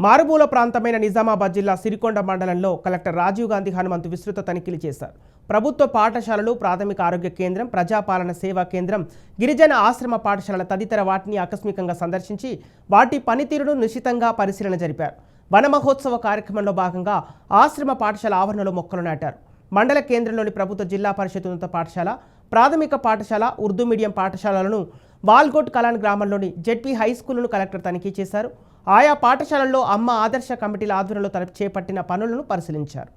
మారుమూల ప్రాంతమైన నిజామాబాద్ జిల్లా సిరికొండ మండలంలో కలెక్టర్ రాజీవ్ గాంధీ హనుమంతు విస్తృత తనిఖీలు చేశారు. ప్రభుత్వ పాఠశాలలు, ప్రాథమిక ఆరోగ్య కేంద్రం, ప్రజాపాలన సేవా కేంద్రం, గిరిజన ఆశ్రమ పాఠశాలల తదితర వాటిని ఆకస్మికంగా సందర్శించి వాటి పనితీరును నిశితంగా పరిశీలన జరిపారు. వన మహోత్సవ కార్యక్రమంలో భాగంగా ఆశ్రమ పాఠశాల ఆవరణలో మొక్కలు నాటారు. మండల కేంద్రంలోని ప్రభుత్వ జిల్లా పరిషత్ ఉన్నత పాఠశాల, ప్రాథమిక పాఠశాల, ఉర్దూ మీడియం పాఠశాలలను, వాల్గోట్ కలాన్ గ్రామంలోని జెడ్పీ హై స్కూలును కలెక్టర్ తనిఖీ చేశారు. ఆయా పాఠశాలల్లో అమ్మ ఆదర్శ కమిటీల ఆధ్వర్యంలో చేపట్టిన పనులను పరిశీలించారు.